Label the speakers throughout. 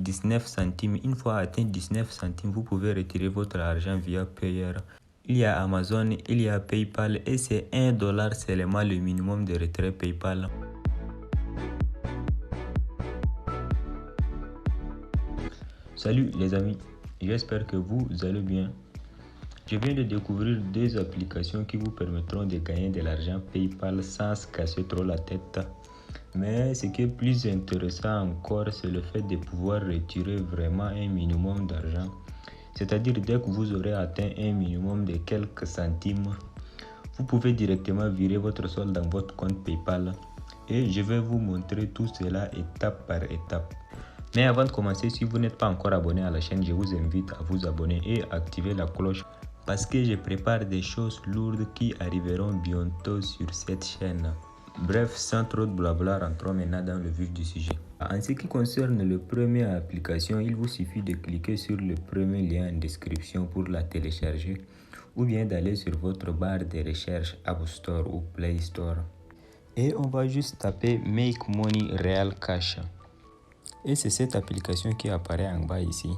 Speaker 1: 19 centimes. Une fois atteint 19 centimes, vous pouvez retirer votre argent via Payer. Il y a Amazon, il y a PayPal et c'est $1 seulement le minimum de retrait PayPal. Salut les amis, j'espère que vous allez bien. Je viens de découvrir deux applications qui vous permettront de gagner de l'argent PayPal sans se casser trop la tête. Mais ce qui est plus intéressant encore, c'est le fait de pouvoir retirer vraiment un minimum d'argent. C'est-à-dire dès que vous aurez atteint un minimum de quelques centimes, vous pouvez directement virer votre solde dans votre compte PayPal. Et je vais vous montrer tout cela étape par étape. Mais avant de commencer, si vous n'êtes pas encore abonné à la chaîne, je vous invite à vous abonner et activer la cloche parce que je prépare des choses lourdes qui arriveront bientôt sur cette chaîne. Bref, sans trop de blabla, rentrons maintenant dans le vif du sujet. En ce qui concerne la première application, il vous suffit de cliquer sur le premier lien en description pour la télécharger ou bien d'aller sur votre barre de recherche App Store ou Play Store. Et on va juste taper Make Money Real Cash. Et c'est cette application qui apparaît en bas ici.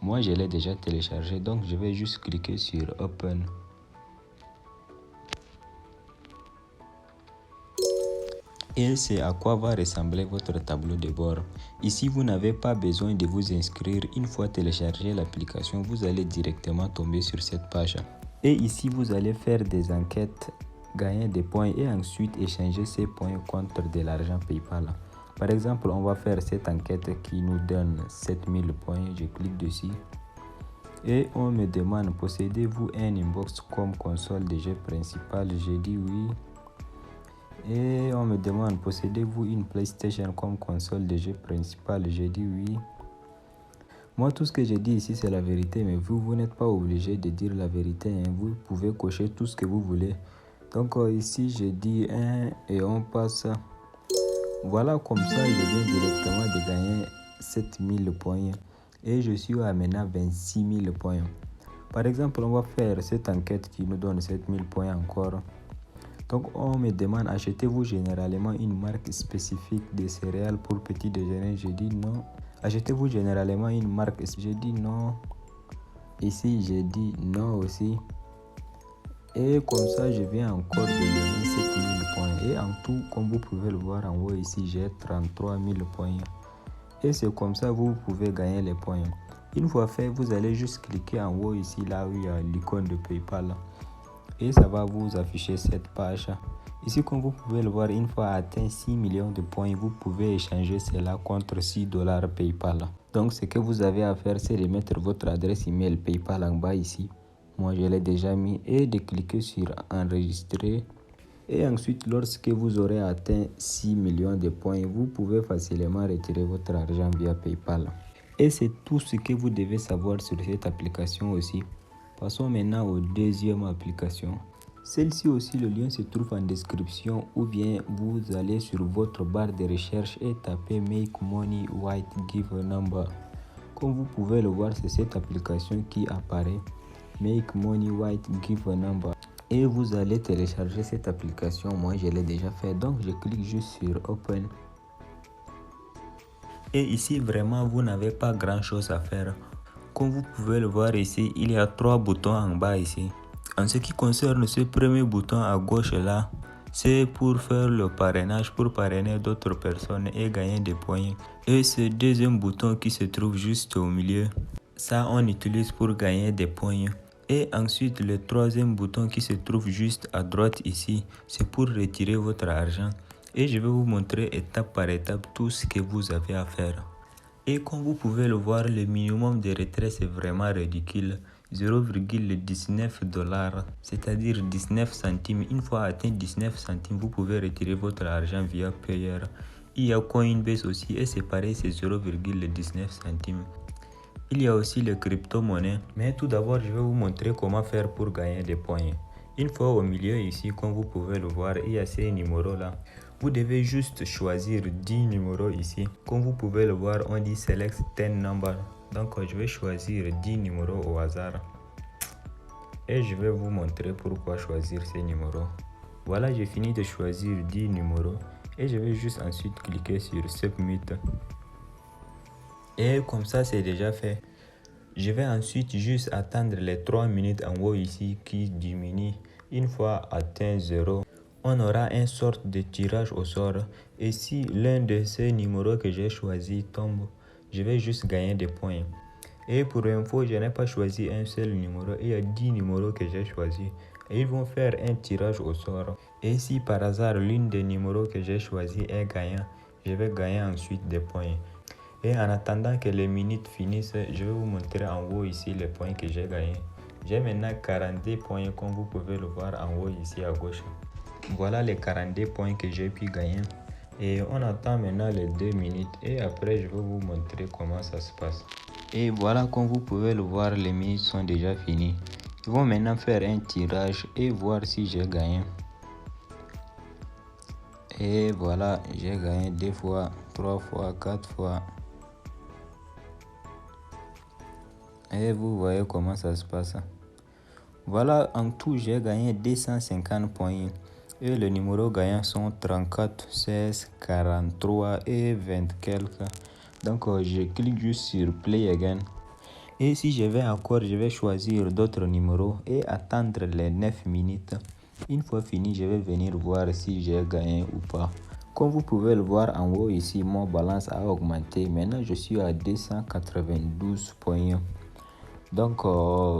Speaker 1: Moi, je l'ai déjà téléchargée, donc je vais juste cliquer sur Open. Et c'est à quoi va ressembler votre tableau de bord. Ici, vous n'avez pas besoin de vous inscrire. Une fois téléchargé l'application, vous allez directement tomber sur cette page. Et ici, vous allez faire des enquêtes, gagner des points et ensuite échanger ces points contre de l'argent PayPal. Par exemple, on va faire cette enquête qui nous donne 7000 points. Je clique dessus. Et on me demande, possédez-vous un inbox comme console de jeu principal? J'ai dit oui. Et on me demande, possédez-vous une PlayStation comme console de jeu principal? J'ai dit oui. Moi, tout ce que j'ai dit ici, c'est la vérité, mais vous n'êtes pas obligé de dire la vérité. Hein. Vous pouvez cocher tout ce que vous voulez. Donc ici, j'ai dit 1 et on passe. Voilà, comme ça, je viens directement de gagner 7000 points. Et je suis à maintenant 26 000 points. Par exemple, on va faire cette enquête qui nous donne 7000 points encore. Donc, on me demande, achetez-vous généralement une marque spécifique de céréales pour petit déjeuner? J'ai dit non. Achetez-vous généralement une marque? J'ai dit non. Ici, j'ai dit non aussi. Et comme ça, je viens encore de gagner 7000 points. Et en tout, comme vous pouvez le voir en haut ici, j'ai 33 000 points. Et c'est comme ça que vous pouvez gagner les points. Une fois fait, vous allez juste cliquer en haut ici, là où il y a l'icône de PayPal. Et ça va vous afficher cette page. Ici, comme vous pouvez le voir, une fois atteint 6 millions de points, vous pouvez échanger cela contre $6 PayPal. Donc, ce que vous avez à faire, c'est de mettre votre adresse email PayPal en bas ici. Moi, je l'ai déjà mis. Et de cliquer sur enregistrer. Et ensuite, lorsque vous aurez atteint 6 millions de points, vous pouvez facilement retirer votre argent via PayPal. Et c'est tout ce que vous devez savoir sur cette application aussi. Passons maintenant aux deuxième application. Celle-ci aussi, le lien se trouve en description ou bien vous allez sur votre barre de recherche et tapez Make Money White Give a Number. Comme vous pouvez le voir, c'est cette application qui apparaît. Make Money White Give a Number. Et vous allez télécharger cette application. Moi, je l'ai déjà fait. Donc, je clique juste sur Open. Et ici, vraiment, vous n'avez pas grand-chose à faire. Comme vous pouvez le voir ici, il y a 3 boutons en bas ici. En ce qui concerne ce premier bouton à gauche là, c'est pour faire le parrainage, pour parrainer d'autres personnes et gagner des points. Et ce deuxième bouton qui se trouve juste au milieu, ça on utilise pour gagner des points. Et ensuite le troisième bouton qui se trouve juste à droite ici, c'est pour retirer votre argent. Et je vais vous montrer étape par étape tout ce que vous avez à faire. Et comme vous pouvez le voir, le minimum de retrait c'est vraiment ridicule. 0,19$, c'est-à-dire 19 centimes. Une fois atteint 19 centimes, vous pouvez retirer votre argent via Payer. Il y a Coinbase aussi et c'est pareil, c'est 0,19 centimes. Il y a aussi les crypto-monnaies. Mais tout d'abord, je vais vous montrer comment faire pour gagner des points. Une fois au milieu ici, comme vous pouvez le voir, il y a ces numéros là. Vous devez juste choisir 10 numéros ici. Comme vous pouvez le voir, on dit Select 10 number. Donc je vais choisir 10 numéros au hasard. Et je vais vous montrer pourquoi choisir ces numéros. Voilà, j'ai fini de choisir 10 numéros. Et je vais juste ensuite cliquer sur Submit. Et comme ça, c'est déjà fait. Je vais ensuite juste attendre les 3 minutes en haut ici qui diminuent. Une fois atteint 0, on aura une sorte de tirage au sort. Et si l'un de ces numéros que j'ai choisi tombe, je vais juste gagner des points. Et pour info, je n'ai pas choisi un seul numéro. Il y a 10 numéros que j'ai choisis. Et ils vont faire un tirage au sort. Et si par hasard l'une des numéros que j'ai choisi est gagnant, je vais gagner ensuite des points. Et en attendant que les minutes finissent, je vais vous montrer en haut ici les points que j'ai gagnés. J'ai maintenant 42 points comme vous pouvez le voir en haut ici à gauche. Voilà les 42 points que j'ai pu gagner. Et on attend maintenant les 2 minutes et après je vais vous montrer comment ça se passe. Et voilà, comme vous pouvez le voir, les minutes sont déjà finies. Ils vont maintenant faire un tirage et voir si j'ai gagné. Et voilà, j'ai gagné 2 fois, 3 fois, 4 fois. Et vous voyez comment ça se passe. Voilà, en tout, j'ai gagné 250 points. Et les numéros gagnants sont 34, 16, 43 et 20 quelques. Donc, je clique juste sur Play Again. Et si je vais encore, je vais choisir d'autres numéros et attendre les 9 minutes. Une fois fini, je vais venir voir si j'ai gagné ou pas. Comme vous pouvez le voir en haut ici, mon balance a augmenté. Maintenant, je suis à 292 points. Donc,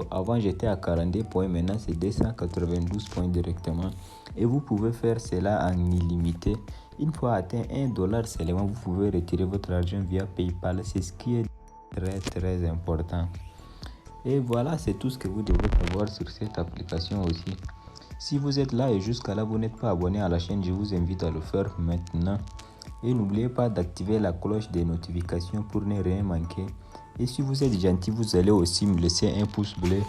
Speaker 1: avant j'étais à 42 points, maintenant c'est 292 points directement. Et vous pouvez faire cela en illimité. Une fois atteint $1 seulement, vous pouvez retirer votre argent via PayPal. C'est ce qui est très important. Et voilà, c'est tout ce que vous devez savoir sur cette application aussi. Si vous êtes là et jusqu'à là, vous n'êtes pas abonné à la chaîne, je vous invite à le faire maintenant. Et n'oubliez pas d'activer la cloche des notifications pour ne rien manquer. Et si vous êtes gentil, vous allez aussi me laisser un pouce bleu.